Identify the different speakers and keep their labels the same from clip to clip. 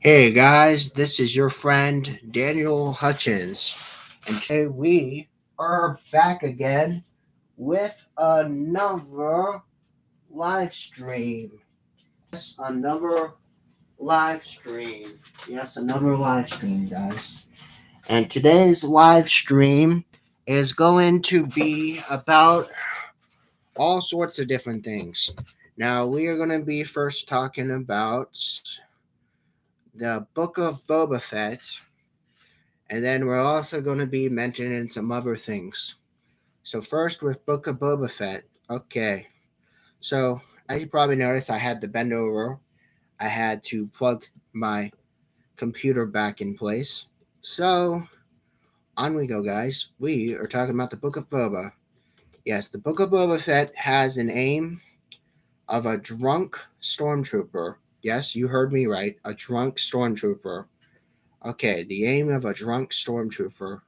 Speaker 1: Hey guys, this is your friend Daniel Hutchins, and today we are back again with another live stream. Yes, another live stream. Yes, another live stream, guys. And today's live stream is going to be about all sorts of different things. Now, we are going to be first talking about the Book of Boba Fett. And then we're also going to be mentioning some other things. So first with Book of Boba Fett. Okay. So as you probably noticed, I had to bend over. I had to plug my computer back in place. So on we go, guys. We are talking about the Book of Boba. Yes, the Book of Boba Fett has an aim of a drunk stormtrooper. Yes, you heard me right. A drunk stormtrooper. Okay, the aim of a drunk stormtrooper.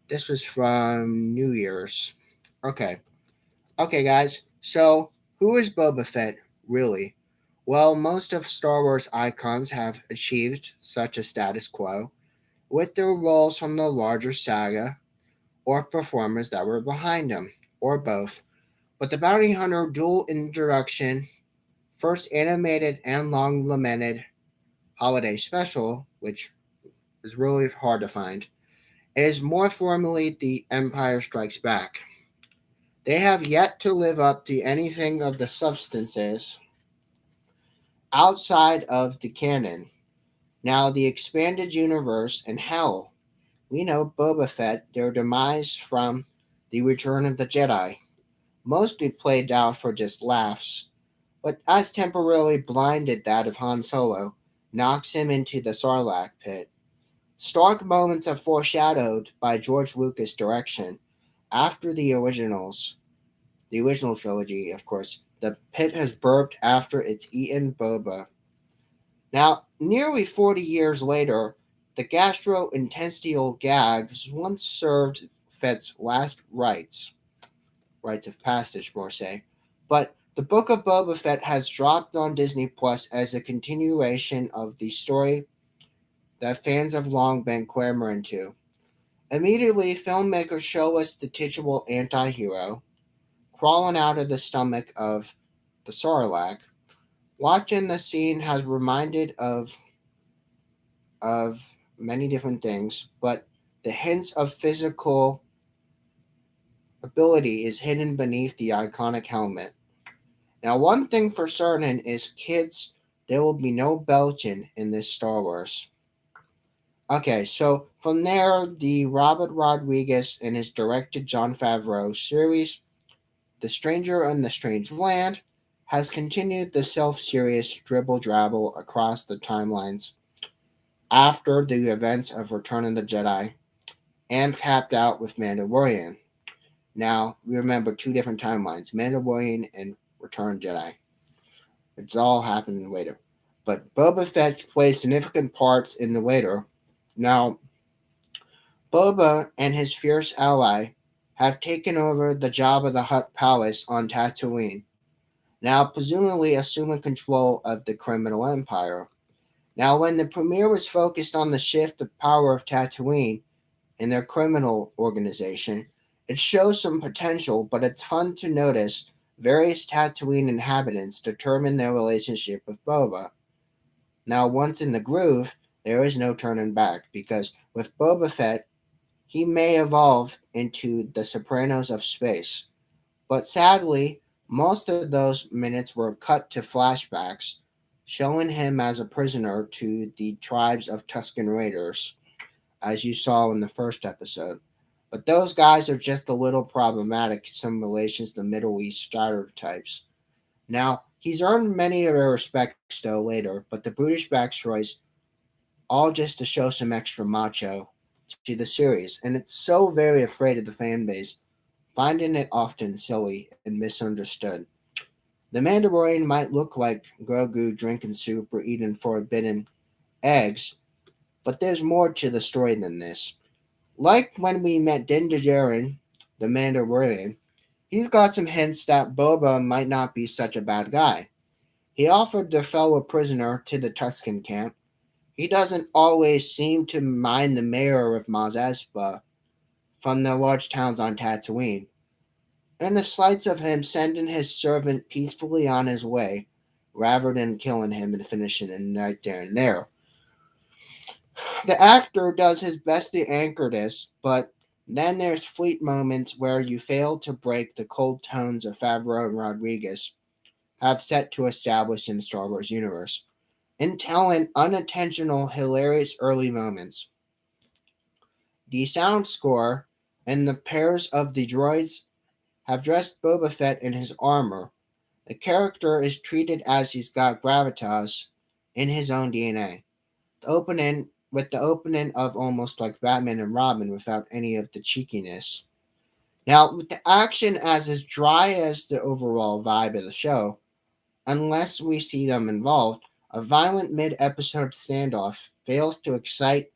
Speaker 1: This was from New Year's. Okay. Okay, guys. So, who is Boba Fett, really? Well, most of Star Wars icons have achieved such a status quo with their roles from the larger saga or performers that were behind them, or both. But the Bounty Hunter dual introduction, first animated and long lamented holiday special, which is really hard to find, is more formally The Empire Strikes Back. They have yet to live up to anything of the substances outside of the canon. Now, the expanded universe and hell, we know Boba Fett, their demise from The Return of the Jedi, mostly played out for just laughs, but as temporarily blinded that of Han Solo, knocks him into the Sarlacc pit. Stark moments are foreshadowed by George Lucas' direction after the original trilogy, of course. The pit has burped after it's eaten Boba. Now, nearly 40 years later, the gastrointestinal gags once served Fett's last rites of passage, more say. But the Book of Boba Fett has dropped on Disney Plus as a continuation of the story that fans have long been clamoring to. Immediately, filmmakers show us the titular anti hero crawling out of the stomach of the Sarlacc. Watching the scene has reminded of many different things, but the hints of physical ability is hidden beneath the iconic helmet. Now, one thing for certain is, kids, there will be no belching in this Star Wars. Okay, so from there, the Robert Rodriguez and his directed Jon Favreau series, The Stranger in the Strange Land, has continued the self-serious dribble-drabble across the timelines after the events of Return of the Jedi and capped out with Mandalorian. Now, we remember two different timelines, Mandalorian and Return Jedi. It's all happening later. But Boba Fett plays significant parts in the later. Now, Boba and his fierce ally have taken over the Jabba the Hutt palace on Tatooine, now presumably assuming control of the criminal empire. Now, when the premiere was focused on the shift of power of Tatooine in their criminal organization, it shows some potential, but it's fun to notice various Tatooine inhabitants determine their relationship with Boba. Now, once in the groove, there is no turning back, because with Boba Fett, he may evolve into the Sopranos of space. But sadly, most of those minutes were cut to flashbacks, showing him as a prisoner to the tribes of Tusken Raiders, as you saw in the first episode. But those guys are just a little problematic in some relations to Middle East stereotypes. Now, he's earned many of their respects though later, but the British backstories, all just to show some extra macho to the series, and it's so very afraid of the fan base, finding it often silly and misunderstood. The Mandarine might look like Grogu drinking soup or eating forbidden eggs, but there's more to the story than this. Like when we met Din Djarin, the Mandalorian, he's got some hints that Boba might not be such a bad guy. He offered their fellow prisoner to the Tusken camp, He doesn't always seem to mind the mayor of Maz Espa from the large towns on Tatooine, and the slights of him sending his servant peacefully on his way rather than killing him and finishing it right there and there. The actor does his best to anchor this, but then there's fleet moments where you fail to break the cold tones of Favreau and Rodriguez have set to establish in the Star Wars universe, and telling unintentional, hilarious early moments. The sound score and the pairs of the droids have dressed Boba Fett in his armor. The character is treated as he's got gravitas in his own DNA. The opening of almost like Batman and Robin without any of the cheekiness. Now, with the action as dry as the overall vibe of the show, unless we see them involved, a violent mid-episode standoff fails to excite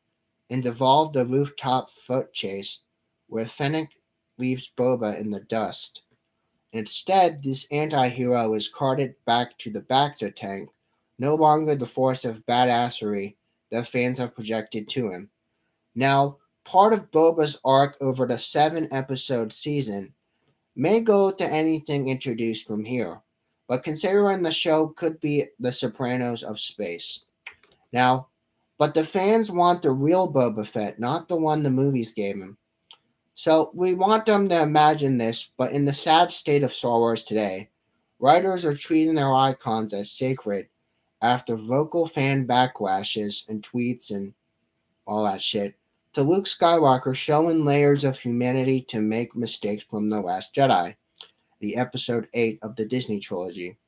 Speaker 1: and devolve the rooftop foot chase where Fennec leaves Boba in the dust. Instead, this anti-hero is carted back to the Bacta tank, no longer the force of badassery that fans have projected to him. Now, part of Boba's arc over the 7-episode season may go to anything introduced from here, but considering the show could be the Sopranos of space. Now, but the fans want the real Boba Fett, not the one the movies gave him. So we want them to imagine this, but in the sad state of Star Wars today, writers are treating their icons as sacred after vocal fan backlashes and tweets and all that shit, to Luke Skywalker showing layers of humanity to make mistakes from The Last Jedi, the episode 8 of the Disney trilogy.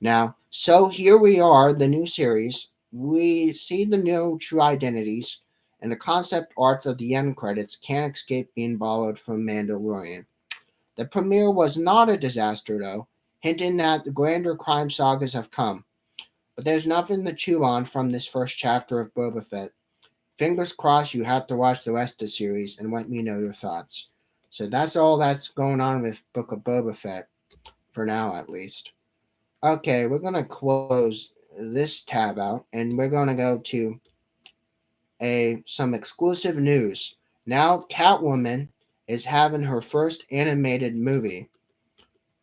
Speaker 1: Now, so here we are, the new series. We see the new true identities, and the concept arts of the end credits can't escape being borrowed from Mandalorian. The premiere was not a disaster, though, hinting that the grander crime sagas have come. But there's nothing to chew on from this first chapter of Boba Fett. Fingers crossed you have to watch the rest of the series and let me know your thoughts. So that's all that's going on with Book of Boba Fett, for now at least. Okay, we're going to close this tab out and we're going to go to some exclusive news. Now Catwoman is having her first animated movie.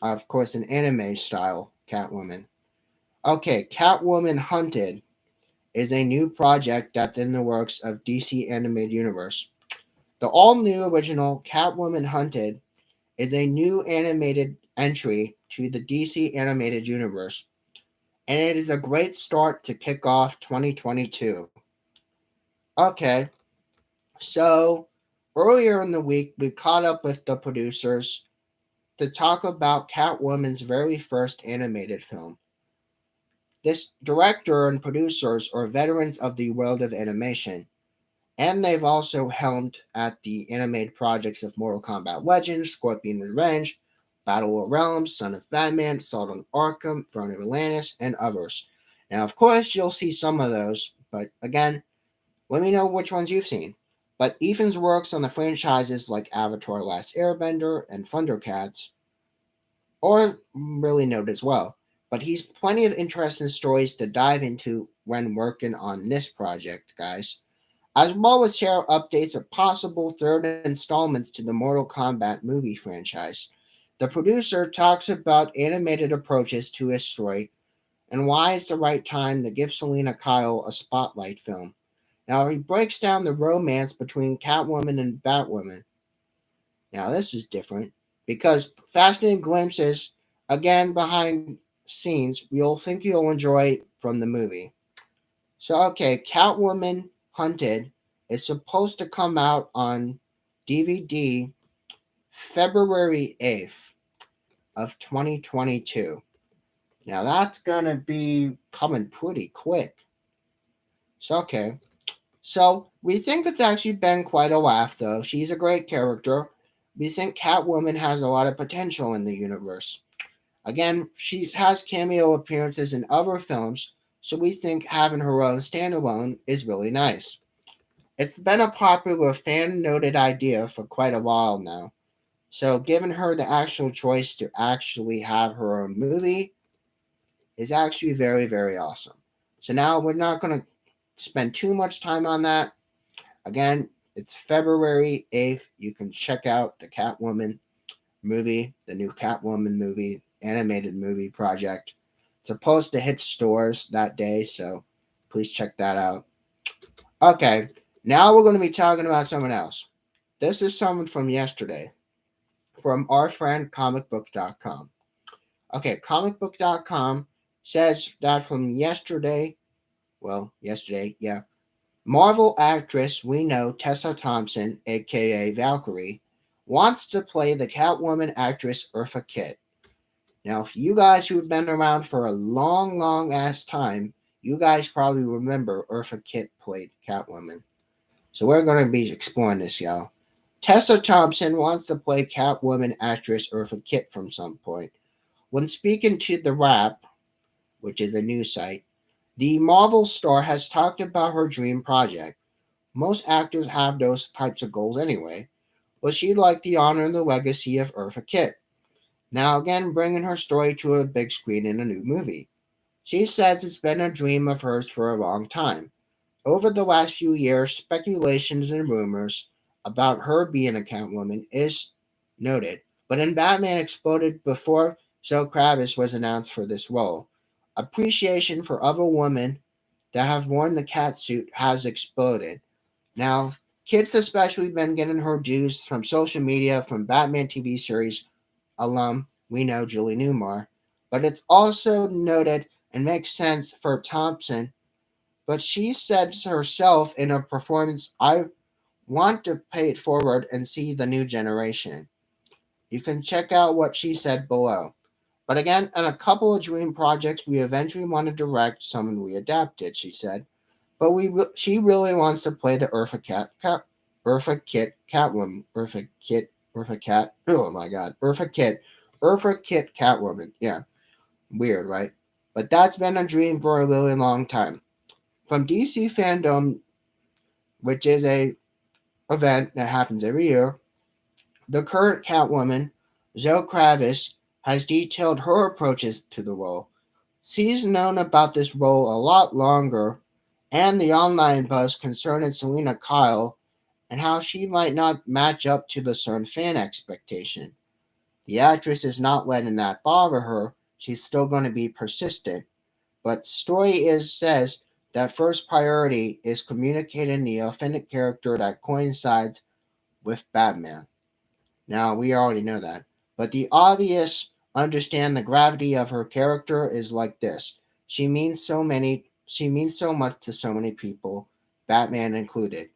Speaker 1: Of course, an anime style Catwoman. Okay, Catwoman Hunted is a new project that's in the works of DC Animated Universe. The all-new original Catwoman Hunted is a new animated entry to the DC Animated Universe, and it is a great start to kick off 2022. Okay, so earlier in the week, we caught up with the producers to talk about Catwoman's very first animated film. This director and producers are veterans of the world of animation, and they've also helmed at the animated projects of Mortal Kombat Legends, Scorpion Revenge, Battle of Realms, Son of Batman, Assault on Arkham, Throne of Atlantis, and others. Now, of course, you'll see some of those, but again, let me know which ones you've seen. But Ethan's works on the franchises like Avatar Last Airbender and Thundercats are really noted as well. But he's plenty of interesting stories to dive into when working on this project, guys, as well as share updates of possible third installments to the Mortal Kombat movie franchise. The producer talks about animated approaches to his story and why it's the right time to give Selena Kyle a spotlight film. Now, he breaks down the romance between Catwoman and Batwoman. Now, this is different because fascinating glimpses, again, behind scenes, you'll think you'll enjoy from the movie. So, okay, Catwoman Hunted is supposed to come out on DVD February 8th of 2022. Now, that's going to be coming pretty quick. So, okay. So, we think it's actually been quite a laugh, though. She's a great character. We think Catwoman has a lot of potential in the universe. Again, she has cameo appearances in other films, so we think having her own standalone is really nice. It's been a popular fan-noted idea for quite a while now, so giving her the actual choice to actually have her own movie is actually very, very awesome. So now we're not going to spend too much time on that. Again, it's February 8th. You can check out the Catwoman movie, the new Catwoman movie, animated movie project. It's supposed to hit stores that day, so please check that out. Okay, now we're going to be talking about someone else. This is someone from yesterday, from our friend comicbook.com. Okay, comicbook.com says that from yesterday, yeah, Marvel actress we know Tessa Thompson, aka Valkyrie, wants to play the Catwoman actress Eartha Kitt. Now, if you guys who've been around for a long, long ass time, you guys probably remember Eartha Kitt played Catwoman. So we're going to be exploring this, y'all. Tessa Thompson wants to play Catwoman actress Eartha Kitt from some point. When speaking to The Wrap, which is a news site, the Marvel star has talked about her dream project. Most actors have those types of goals anyway, but she'd like to honor the legacy of Eartha Kitt. Now again, bringing her story to a big screen in a new movie. She says it's been a dream of hers for a long time. Over the last few years, speculations and rumors about her being a Catwoman is noted, but in Batman Exploded before Zoe Kravitz was announced for this role, appreciation for other women that have worn the cat suit has exploded. Now, Kit's especially been getting her dues from social media, from Batman TV series alum we know Julie Newmar, but it's also noted and makes sense for Thompson. But she said herself in a performance, I want to pay it forward and see the new generation. You can check out what she said below. But again, in a couple of dream projects, we eventually want to direct someone we adapted, she said. But she really wants to play the Eartha Kitt Catwoman, Eartha Cat. Oh my God, Eartha Kitt Catwoman. Yeah, weird, right? But that's been a dream for a really long time. From DC Fandom, which is a event that happens every year, the current Catwoman, Zoe Kravitz, has detailed her approaches to the role. She's known about this role a lot longer, and the online buzz concerning Selena Kyle and how she might not match up to the certain fan expectation. The actress is not letting that bother her. She's still going to be persistent. But story is says that first priority is communicating the authentic character that coincides with Batman. Now we already know that. But the obvious understand the gravity of her character is like this. She means so much to so many people, Batman included.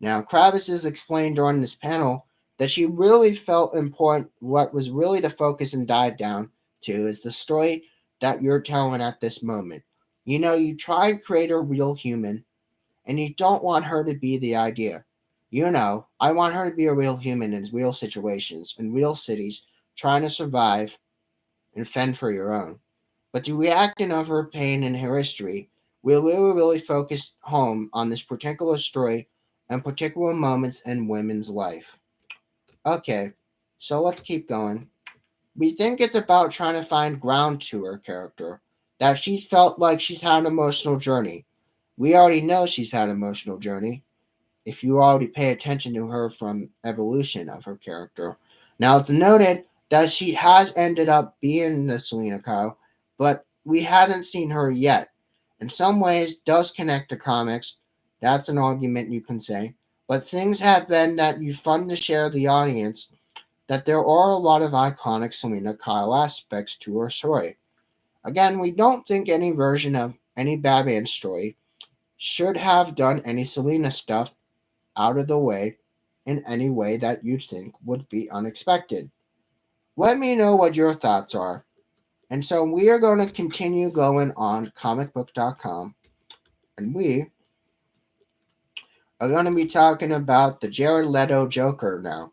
Speaker 1: Now Kravitz has explained during this panel that she really felt important what was really the focus and dive down to is the story that you're telling at this moment. You know, you try to create a real human and you don't want her to be the idea. You know, I want her to be a real human in real situations, in real cities, trying to survive and fend for your own. But the reacting of her pain and her history will really focus home on this particular story and particular moments in women's life. Okay, so let's keep going. We think it's about trying to find ground to her character, that she felt like she's had an emotional journey. We already know she's had an emotional journey if you already pay attention to her from evolution of her character. Now it's noted that she has ended up being the Selena Kyle, but we hadn't seen her yet. In some ways, does connect to comics. That's an argument you can say. But things have been that you fun to share the audience that there are a lot of iconic Selena Kyle aspects to her story. Again, we don't think any version of any Batman story should have done any Selena stuff out of the way in any way that you'd think would be unexpected. Let me know what your thoughts are. And so we are going to continue going on comicbook.com and we are going to be talking about the Jared Leto Joker now.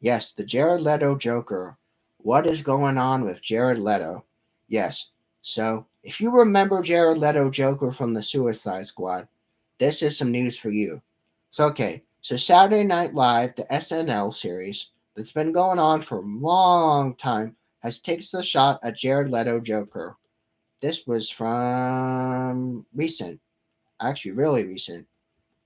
Speaker 1: Yes, the Jared Leto Joker. What is going on with Jared Leto? Yes, so if you remember Jared Leto Joker from the Suicide Squad, this is some news for you. So, okay, so Saturday Night Live, the SNL series that's been going on for a long time, has taken a shot at Jared Leto Joker. This was from recent. actually really recent.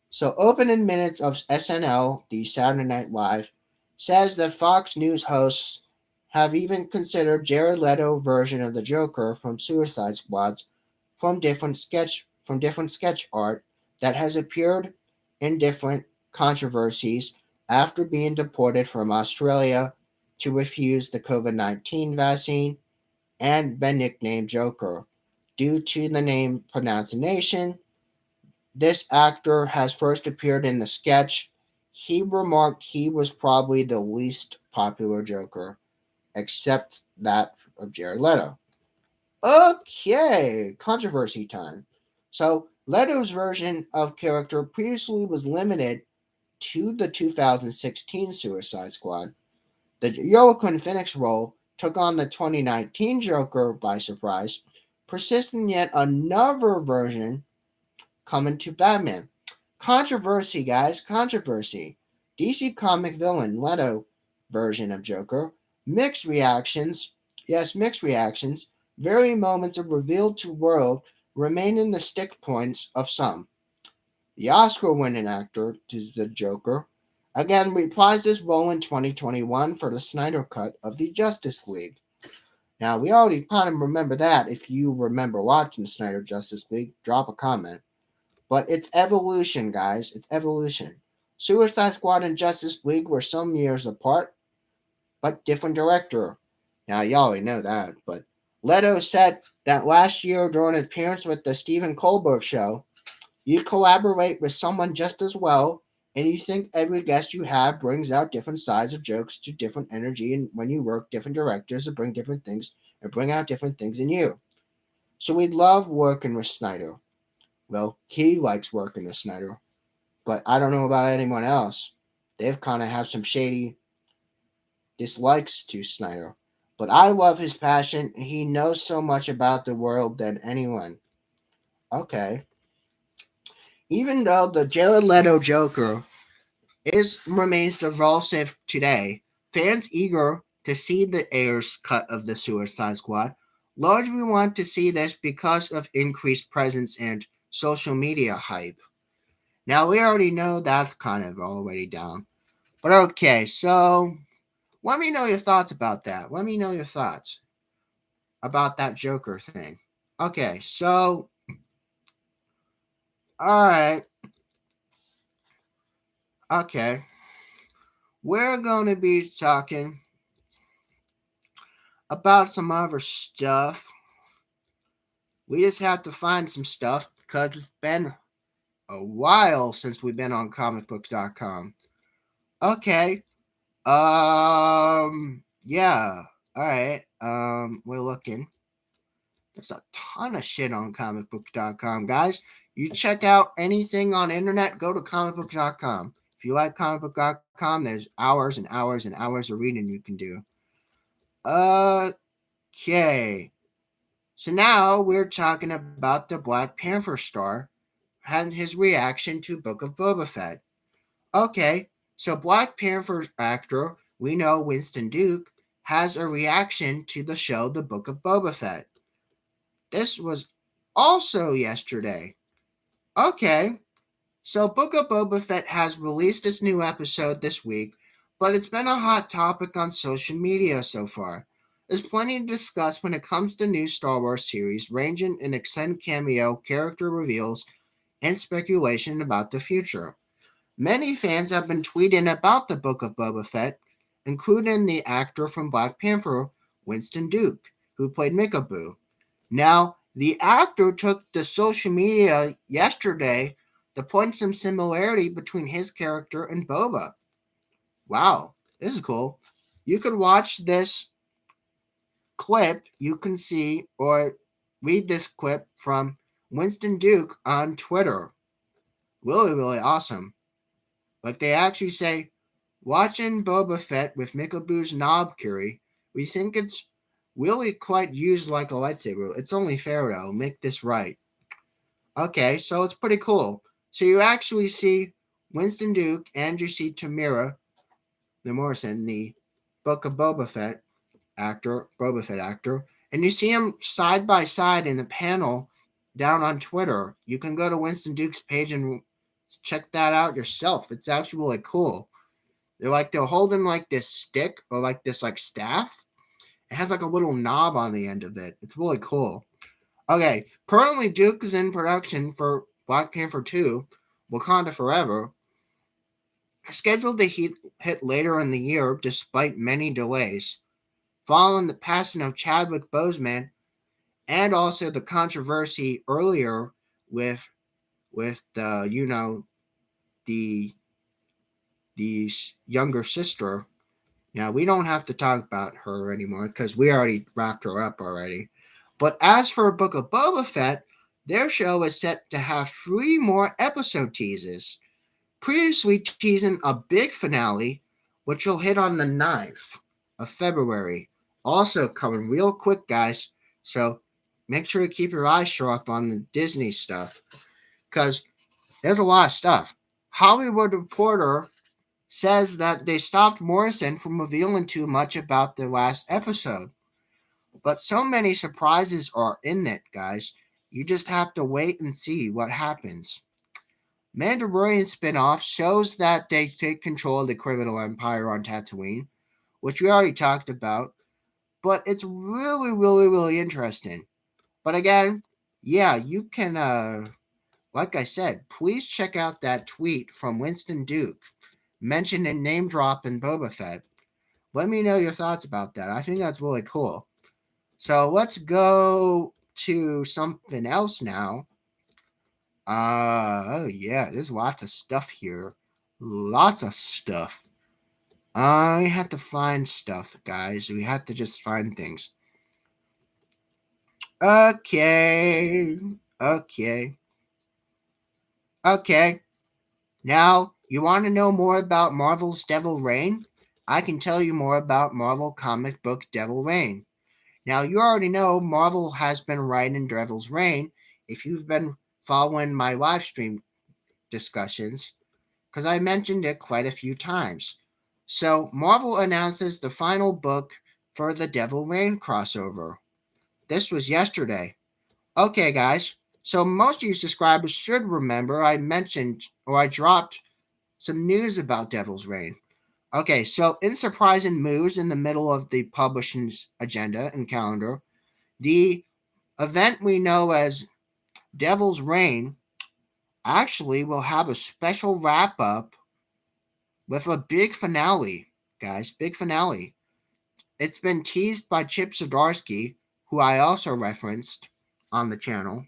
Speaker 1: So, opening minutes of SNL, the Saturday Night Live, says that Fox News hosts have even considered Jared Leto version of the Joker from Suicide Squad's from different sketch art that has appeared in different controversies after being deported from Australia to refuse the COVID-19 vaccine and been nicknamed Joker. Due to the name pronunciation, this actor has first appeared in the sketch. He remarked he was probably the least popular Joker, except that of Jared Leto. Okay, controversy time. So, Leto's version of character previously was limited to the 2016 Suicide Squad. The Joaquin Phoenix role took on the 2019 Joker by surprise, persisting yet another version coming to Batman. Controversy, guys, controversy. DC comic villain Leto version of Joker. Mixed reactions. Yes, mixed reactions. Very moments of revealed to world remain in the stick points of some. The Oscar winning actor to the Joker again reprised his role in 2021 for the Snyder Cut of the Justice League. Now, we already kind of remember that. If you remember watching Snyder Justice League, drop a comment. But it's evolution, guys. It's evolution. Suicide Squad and Justice League were some years apart, but different director. Now, you already know that. But Leto said that last year during an appearance with the Stephen Colbert show, you collaborate with someone just as well, and you think every guest you have brings out different sides of jokes to different energy, and when you work, different directors will bring different things and bring out different things in you. So we love working with Snyder. Well, he likes working with Snyder, but I don't know about anyone else. They've kind of have some shady dislikes to Snyder. But I love his passion. He knows so much about the world than anyone. Okay. Even though the Jared Leto Joker is remains divisive today, fans eager to see the Ayers cut of the Suicide Squad largely want to see this because of increased presence and social media hype. Now we already know that's kind of already down. But okay, so let me know your thoughts about that. Let me know your thoughts about that Joker thing. Okay, so alright, okay. We're gonna be talking about some other stuff. We just have to find some stuff because it's been a while since we've been on comicbooks.com. Okay. Yeah. Alright. We're looking. There's a ton of shit on comicbooks.com, guys. You check out anything on internet, go to comicbooks.com. If you like comicbook.com, there's hours and hours and hours of reading you can do. Okay. So now we're talking about the Black Panther star and his reaction to Book of Boba Fett. Okay, so Black Panther actor, we know Winston Duke, has a reaction to the show The Book of Boba Fett. This was also yesterday. Okay, so Book of Boba Fett has released its new episode this week, but it's been a hot topic on social media so far. There's plenty to discuss when it comes to new Star Wars series, ranging in extended cameo, character reveals, and speculation about the future. Many fans have been tweeting about the Book of Boba Fett, including the actor from Black Panther, Winston Duke, who played Mickaboo. Now, the actor took to social media yesterday to point some similarity between his character and Boba. Wow, this is cool. You could watch this clip, you can see or read this clip from Winston Duke on Twitter. Really, really awesome. Like they actually say, watching Boba Fett with Mickaboo's knob curry, we think it's really quite used like a lightsaber. It's only fair though, make this right. Okay, so it's pretty cool. So you actually see Winston Duke and you see Tamira, the Morrison, the Book of Boba Fett actor, and you see them side by side in the panel down on Twitter. You can go to Winston Duke's page and check that out yourself. It's actually really cool. They're holding like this stick or like this like staff. It has like a little knob on the end of it. It's really cool. Okay, currently Duke is in production for Black Panther 2, Wakanda Forever, scheduled to hit later in the year despite many delays, following the passing of Chadwick Boseman and also the controversy earlier with the the younger sister. Now we don't have to talk about her anymore because we already wrapped her up already. But as for Book of Boba Fett, their show is set to have 3 more episode teases, previously teasing a big finale, which will hit on the 9th of February. Also coming real quick, guys. So make sure to keep your eyes sharp on the Disney stuff, because there's a lot of stuff. Hollywood Reporter says that they stopped Morrison from revealing too much about the last episode. But so many surprises are in it, guys. You just have to wait and see what happens. Mandarine spin-off shows that they take control of the criminal empire on Tatooine, which we already talked about, but it's really, really, really interesting. But again, yeah, you can, like I said, please check out that tweet from Winston Duke, mentioned in name drop in Boba Fett. Let me know your thoughts about that. I think that's really cool. So let's go to something else now. Oh yeah, there's lots of stuff here. Lots of stuff. I had to find stuff, guys. We had to just find things. Okay. Okay. Okay. Now, you want to know more about Marvel's Devil Reign? I can tell you more about Marvel comic book Devil Reign. Now, you already know Marvel has been writing Devil's Reign if you've been following my live stream discussions, because I mentioned it quite a few times. So, Marvel announces the final book for the Devil Reign crossover. This was yesterday. Okay, guys. So, most of you subscribers should remember I mentioned or I dropped some news about Devil's Reign. Okay, so in surprising moves in the middle of the publishing's agenda and calendar, the event we know as Devil's Reign actually will have a special wrap up with a big finale, guys. Big finale. It's been teased by Chip Zdarsky, who I also referenced on the channel.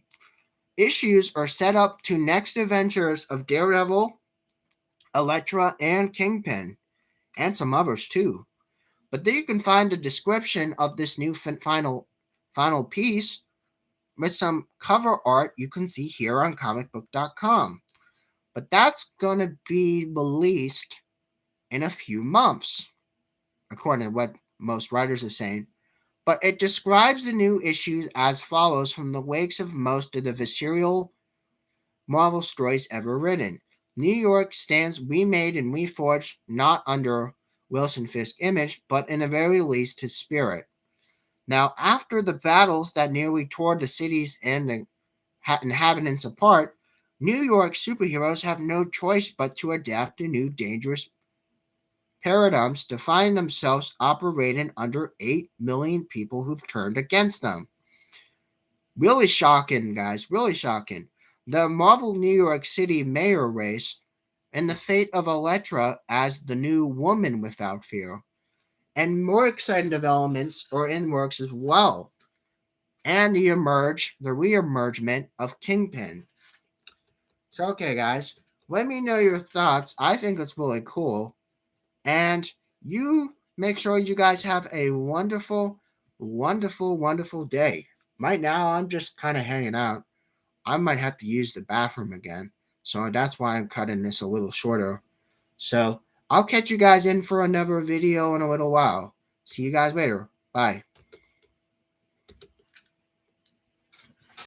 Speaker 1: Issues are set up to next adventures of Daredevil, Elektra, and Kingpin, and some others too. But there you can find a description of this new final piece with some cover art you can see here on comicbook.com. But that's going to be released in a few months, according to what most writers are saying. But it describes the new issues as follows from the wakes of most of the visceral Marvel stories ever written. New York stands remade and reforged not under Wilson Fisk's image, but in the very least his spirit. Now, after the battles that nearly tore the cities and the inhabitants apart, New York superheroes have no choice but to adapt to new dangerous paradigms to find themselves operating under 8 million people who've turned against them. Really shocking, guys, really shocking. The Marvel New York City mayor race and the fate of Elektra as the new Woman Without Fear. And more exciting developments are in works as well. And the re-emergement of Kingpin. So, okay, guys, let me know your thoughts. I think it's really cool. And you make sure you guys have a wonderful, wonderful, wonderful day. Right now, I'm just kind of hanging out. I might have to use the bathroom again. So that's why I'm cutting this a little shorter. So I'll catch you guys in for another video in a little while. See you guys later. Bye.